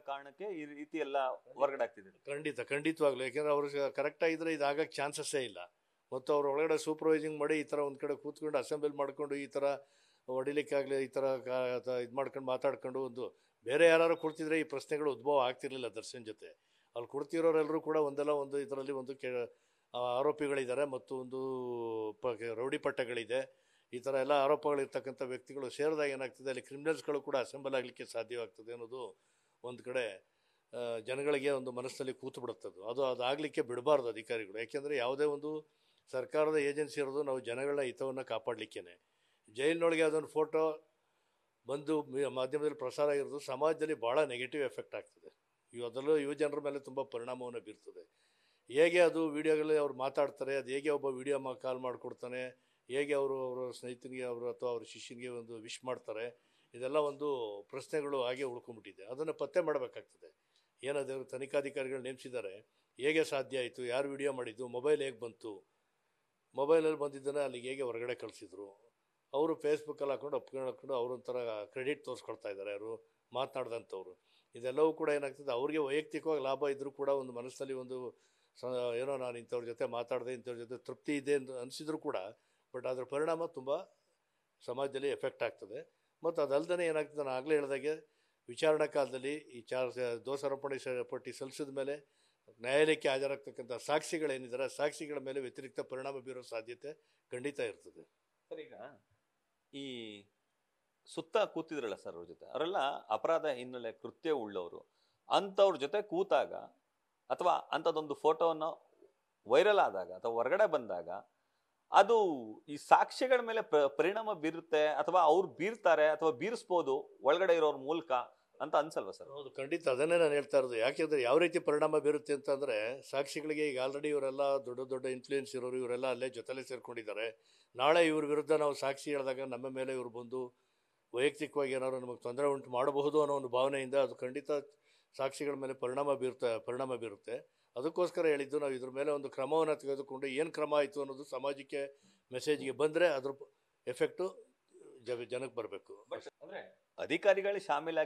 ಕಾರಣಕ್ಕೆ ಈ ರೀತಿ ಎಲ್ಲ ಹೊರಗಡೆ ಆಗ್ತಿದೆ. ಖಂಡಿತವಾಗ್ಲು. ಯಾಕೆಂದ್ರೆ ಅವ್ರಿಗೆ ಕರೆಕ್ಟ್ ಆಗಿದ್ರೆ ಇದಾಗಕ್ಕೆ ಚಾನ್ಸಸ್ಸೇ ಇಲ್ಲ. ಮತ್ತು ಅವ್ರ ಒಳಗಡೆ ಸೂಪರ್ವೈಸಿಂಗ್ ಮಾಡಿ ಈ ಥರ ಒಂದು ಕಡೆ ಕೂತ್ಕೊಂಡು ಅಸೆಂಬ್ಲಿ ಮಾಡ್ಕೊಂಡು ಈ ಥರ ಹೊಡಿಲಿಕ್ಕಾಗಲಿ ಈ ಥರ ಇದು ಮಾಡ್ಕೊಂಡು ಮಾತಾಡ್ಕೊಂಡು ಒಂದು ಬೇರೆ ಯಾರು ಕೊಡ್ತಿದ್ರೆ ಈ ಪ್ರಶ್ನೆಗಳು ಉದ್ಭವ ಆಗ್ತಿರ್ಲಿಲ್ಲ ದರ್ಶನ್ ಜೊತೆ. ಅಲ್ಲಿ ಕೊಡ್ತಿರೋರೆಲ್ಲರೂ ಕೂಡ ಒಂದಲ್ಲ ಒಂದು ಇದರಲ್ಲಿ ಒಂದು ಆರೋಪಿಗಳಿದ್ದಾರೆ ಮತ್ತು ಒಂದು ರೌಡಿ ಪಟ್ಟಗಳಿದೆ. ಈ ಥರ ಎಲ್ಲ ಆರೋಪಗಳಿರ್ತಕ್ಕಂಥ ವ್ಯಕ್ತಿಗಳು ಸೇರಿದಾಗ ಏನಾಗ್ತದೆ, ಅಲ್ಲಿ ಕ್ರಿಮಿನಲ್ಸ್ಗಳು ಕೂಡ ಅಸೆಂಬಲ್ ಆಗಲಿಕ್ಕೆ ಸಾಧ್ಯವಾಗ್ತದೆ ಅನ್ನೋದು ಒಂದು ಕಡೆ ಜನಗಳಿಗೆ ಒಂದು ಮನಸ್ಸಲ್ಲಿ ಕೂತು ಬಿಡುತ್ತದು. ಅದಾಗಲಿಕ್ಕೆ ಬಿಡಬಾರ್ದು ಅಧಿಕಾರಿಗಳು. ಯಾಕೆಂದರೆ ಯಾವುದೇ ಒಂದು ಸರ್ಕಾರದ ಏಜೆನ್ಸಿ ಇರೋದು ನಾವು ಜನಗಳ ಹಿತವನ್ನು ಕಾಪಾಡಲಿಕ್ಕೇ. ಜೈಲಿನೊಳಗೆ ಅದೊಂದು ಫೋಟೋ ಬಂದು ಮಾಧ್ಯಮದಲ್ಲಿ ಪ್ರಸಾರ ಆಗಿರೋದು ಸಮಾಜದಲ್ಲಿ ಭಾಳ ನೆಗೆಟಿವ್ ಎಫೆಕ್ಟ್ ಆಗ್ತದೆ. ಅದರಲ್ಲೂ ಯುವ ಜನರ ಮೇಲೆ ತುಂಬ ಪರಿಣಾಮವನ್ನು ಬೀರ್ತದೆ. ಹೇಗೆ ಅದು ವೀಡಿಯೋಗಳಲ್ಲಿ ಅವ್ರು ಮಾತಾಡ್ತಾರೆ, ಅದು ಹೇಗೆ ಒಬ್ಬ ವೀಡಿಯೋ ಕಾಲ್ ಮಾಡಿಕೊಡ್ತಾನೆ, ಹೇಗೆ ಅವರ ಸ್ನೇಹಿತನಿಗೆ ಅಥವಾ ಅವ್ರ ಶಿಷ್ಯನಿಗೆ ಒಂದು ವಿಶ್ ಮಾಡ್ತಾರೆ, ಇದೆಲ್ಲ ಒಂದು ಪ್ರಶ್ನೆಗಳು ಹಾಗೆ ಉಳ್ಕೊಂಡ್ಬಿಟ್ಟಿದೆ. ಅದನ್ನು ಪತ್ತೆ ಮಾಡಬೇಕಾಗ್ತದೆ. ಏನಾದರೂ ತನಿಖಾಧಿಕಾರಿಗಳು ನೇಮಿಸಿದ್ದಾರೆ, ಹೇಗೆ ಸಾಧ್ಯ ಆಯಿತು, ಯಾರು ವಿಡಿಯೋ ಮಾಡಿದ್ದು, ಮೊಬೈಲ್ ಹೇಗೆ ಬಂತು, ಮೊಬೈಲಲ್ಲಿ ಬಂದಿದ್ದನ್ನು ಅಲ್ಲಿಗೆ ಹೇಗೆ ಹೊರಗಡೆ ಕಳಿಸಿದ್ರು, ಅವರು ಫೇಸ್ಬುಕ್ಕಲ್ಲಿ ಹಾಕೊಂಡು ಅವರೊಂಥರ ಕ್ರೆಡಿಟ್ ತೋರಿಸ್ಕೊಳ್ತಾ ಇದ್ದಾರೆ ಯಾರು ಮಾತನಾಡ್ದಂಥವ್ರು. ಇದೆಲ್ಲವೂ ಕೂಡ ಏನಾಗ್ತದೆ, ಅವ್ರಿಗೆ ವೈಯಕ್ತಿಕವಾಗಿ ಲಾಭ ಇದ್ದರೂ ಕೂಡ ಒಂದು ಮನಸ್ಸಲ್ಲಿ ಒಂದು ಏನೋ ನಾನು ಇಂಥವ್ರ ಜೊತೆ ಮಾತಾಡಿದೆ, ಇಂಥವ್ರ ಜೊತೆ ತೃಪ್ತಿ ಇದೆ ಅಂತ ಅನಿಸಿದ್ರು ಕೂಡ, ಬಟ್ ಅದರ ಪರಿಣಾಮ ತುಂಬ ಸಮಾಜದಲ್ಲಿ ಎಫೆಕ್ಟ್ ಆಗ್ತದೆ. ಮತ್ತು ಅದಲ್ಲದೆ ಏನಾಗ್ತದೆ, ನಾನು ಆಗಲೇ ಹೇಳಿದಾಗೆ ವಿಚಾರಣಾ ಕಾಲದಲ್ಲಿ ಈ ದೋಷಾರೋಪಣೆ ಪಟ್ಟಿ ಸಲ್ಲಿಸಿದ ಮೇಲೆ ನ್ಯಾಯಾಲಯಕ್ಕೆ ಹಾಜರಾಗ್ತಕ್ಕಂಥ ಸಾಕ್ಷಿಗಳೇನಿದ್ದಾರೆ ಸಾಕ್ಷಿಗಳ ಮೇಲೆ ವ್ಯತಿರಿಕ್ತ ಪರಿಣಾಮ ಬೀರೋ ಸಾಧ್ಯತೆ ಖಂಡಿತ ಇರ್ತದೆ. ಸರ್, ಈಗ ಈ ಸುತ್ತ ಕೂತಿದ್ರಲ್ಲ ಸರ್ ಅವ್ರ ಜೊತೆ, ಅವರೆಲ್ಲ ಅಪರಾಧ ಹಿನ್ನೆಲೆ ಕೃತ್ಯ ಉಳ್ಳವರು. ಅಂಥವ್ರ ಜೊತೆ ಕೂತಾಗ ಅಥವಾ ಅಂಥದ್ದೊಂದು ಫೋಟೋವನ್ನು ವೈರಲ್ ಆದಾಗ ಅಥವಾ ಹೊರಗಡೆ ಬಂದಾಗ ಅದು ಈ ಸಾಕ್ಷ್ಯಗಳ ಮೇಲೆ ಪರಿಣಾಮ ಬೀರುತ್ತೆ ಅಥವಾ ಅವ್ರು ಬೀರ್ತಾರೆ ಅಥವಾ ಬೀರಿಸ್ಬೋದು ಒಳಗಡೆ ಇರೋರ ಮೂಲಕ ಅಂತ ಅನ್ಸಲ್ವಾ ಸರ್? ಹೌದು, ಖಂಡಿತ ಅದನ್ನೇ ನಾನು ಹೇಳ್ತಾ ಇರೋದು. ಯಾಕೆಂದರೆ ಯಾವ ರೀತಿ ಪರಿಣಾಮ ಬೀರುತ್ತೆ ಅಂತಂದರೆ, ಸಾಕ್ಷಿಗಳಿಗೆ ಈಗ ಆಲ್ರೆಡಿ ಇವರೆಲ್ಲ ದೊಡ್ಡ ದೊಡ್ಡ ಇನ್ಫ್ಲೂಯೆನ್ಸ್ ಇರೋರು ಇವರೆಲ್ಲ ಅಲ್ಲೇ ಜೊತೆಲೇ ಸೇರ್ಕೊಂಡಿದ್ದಾರೆ. ನಾಳೆ ಇವ್ರ ವಿರುದ್ಧ ನಾವು ಸಾಕ್ಷಿ ಹೇಳಿದಾಗ ನಮ್ಮ ಮೇಲೆ ಇವರು ಬಂದು ವೈಯಕ್ತಿಕವಾಗಿ ಏನಾದ್ರು ನಮಗೆ ತೊಂದರೆ ಉಂಟು ಮಾಡಬಹುದು ಅನ್ನೋ ಒಂದು ಭಾವನೆಯಿಂದ ಅದು ಖಂಡಿತ ಸಾಕ್ಷಿಗಳ ಮೇಲೆ ಪರಿಣಾಮ ಬೀರುತ್ತೆ. ಅದಕ್ಕೋಸ್ಕರ ಹೇಳಿದ್ದು ನಾವು ಇದ್ರ ಮೇಲೆ ಒಂದು ಕ್ರಮವನ್ನು ತೆಗೆದುಕೊಂಡು ಏನು ಕ್ರಮ ಆಯಿತು ಅನ್ನೋದು ಸಮಾಜಕ್ಕೆ ಮೆಸೇಜ್ಗೆ ಬಂದರೆ ಅದ್ರ ಎಫೆಕ್ಟು ಜನಕ್ಕೆ ಬರಬೇಕು. ಅಂದರೆ ಅಧಿಕಾರಿಗಳು ಶಾಮೀಲಾಗಿ